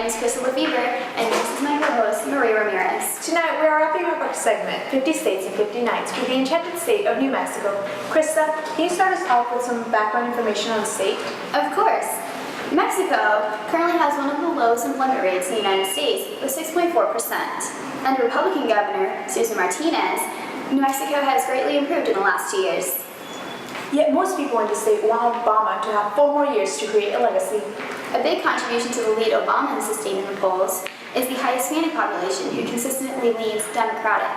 name is Crysta LeFevre, and this is my co-host, Marie Ramirez. Tonight we are wrapping up our segment, 50 States in 50 Nights, with the enchanted state of New Mexico. Crysta, can you start us off with some background information on the state? Of course. Mexico currently has one of the lowest employment rates in the United States, with 6.4%. Under Republican Governor Susan Martinez, New Mexico has greatly improved in the last 2 years. Yet most people in the state want Obama to have 4 more years to create a legacy. A big contribution to the lead Obama has sustained in the polls is the high Hispanic population who consistently leans Democratic.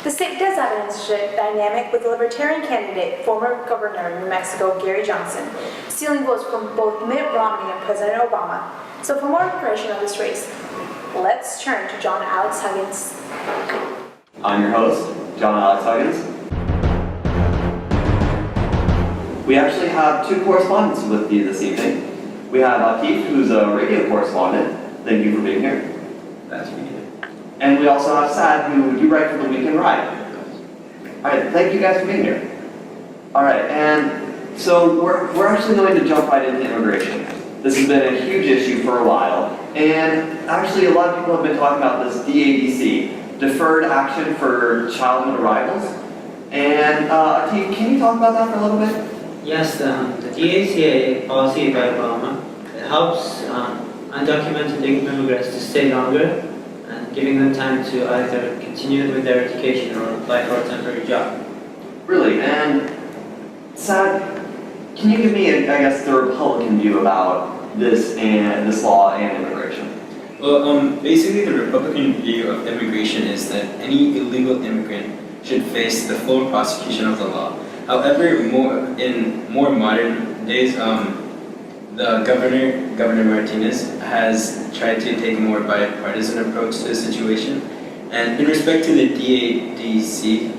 The state does have an interesting dynamic with the Libertarian candidate, former Governor of New Mexico, Gary Johnson, stealing votes from both Mitt Romney and President Obama. So for more information on this race, let's turn to John Alex Huggins. I'm your host, John Alex Huggins. We actually have 2 correspondents with you this evening. We have Atif, who's a radio correspondent. Thank you for being here. That's me. And we also have Saad, who you write for the Weekend Ride. All right, thank you guys for being here. All right, and so we're actually going to jump right into immigration. This has been a huge issue for a while, and actually a lot of people have been talking about this DADC, Deferred Action for Childhood Arrivals. And Atif, can you talk about that for a little bit? Yes, the DACA policy by Obama helps undocumented immigrants to stay longer and giving them time to either continue with their education or apply for a temporary job. Really, and Saad, can you give me, I guess, the Republican view about this law and immigration? Well, basically the Republican view of immigration is that any illegal immigrant should face the full prosecution of the law. However, in more modern days, the Governor Martinez has tried to take a more bipartisan approach to the situation. And in respect to the DADC,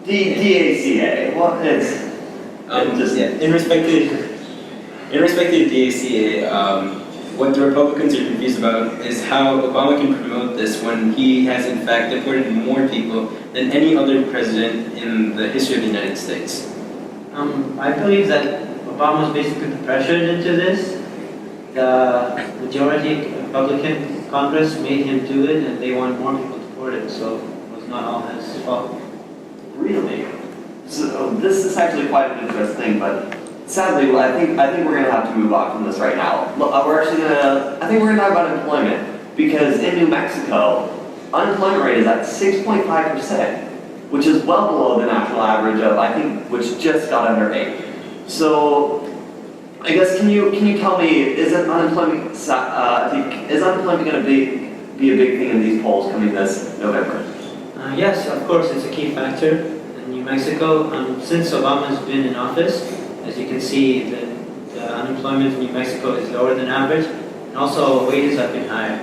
DACA, well, in respect to the DACA, what the Republicans are confused about is how Obama can promote this when he has in fact deported more people than any other president in the history of the United States. I believe that Obama was basically pressured into this. The majority Republican Congress made him do it, and they want more people deported, so it was not all his fault. Really? So this is actually quite an interesting thing, but sadly, I think we're going to have to move on from this right now. I think we're going to talk about employment, because in New Mexico, unemployment rate is at 6.5%, which is well below the national average of, I think, which just got under 8. So, I guess, can you tell me, is unemployment going to be a big thing in these polls coming this November? Yes, of course, it's a key factor in New Mexico. Since Obama's been in office, as you can see, the unemployment in New Mexico is lower than average, and also wages have been higher.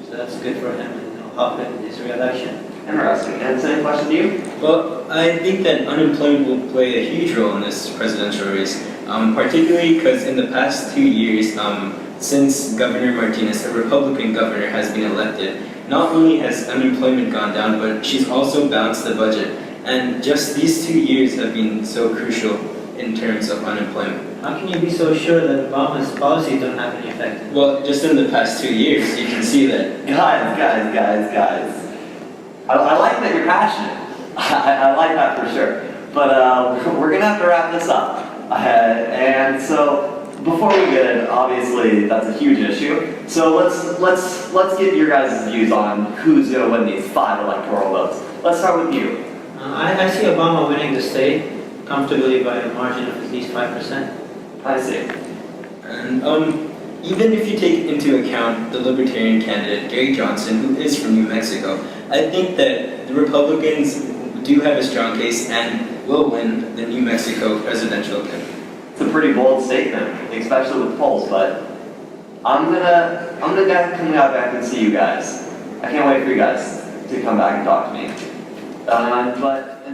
So that's good for him, and it'll help in his re-election. Interesting. And same question to you? Well, I think that unemployment will play a huge role in this presidential race, particularly because in the past 2 years, since Governor Martinez, a Republican governor, has been elected, not only has unemployment gone down, but she's also balanced the budget. And just these 2 years have been so crucial in terms of unemployment. How can you be so sure that Obama's policies don't have any effect? Well, just in the past 2 years, you can see that. Guys. I like that you're passionate. I like that for sure. But we're going to have to wrap this up. And so, before we get in, obviously that's a huge issue. So let's get your guys' views on who's going to win these 5 electoral votes. Let's start with you. I see Obama winning the state comfortably by a margin of at least 5%. I see. And even if you take into account the Libertarian candidate, Gary Johnson, who is from New Mexico, I think that the Republicans do have a strong case and will win the New Mexico presidential pick. It's a pretty bold statement, especially with polls, but I'm gonna come out back and see you guys. I can't wait for you guys to come back and talk to me.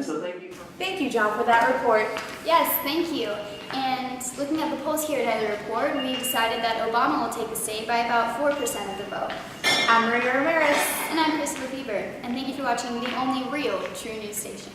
So thank you. Thank you, John, for that report. Yes, thank you. And looking at the polls here at the report, we decided that Obama will take the state by about 4% of the vote. I'm Marie Ramirez. And I'm Crysta LeFevre, and thank you for watching the only real true news station.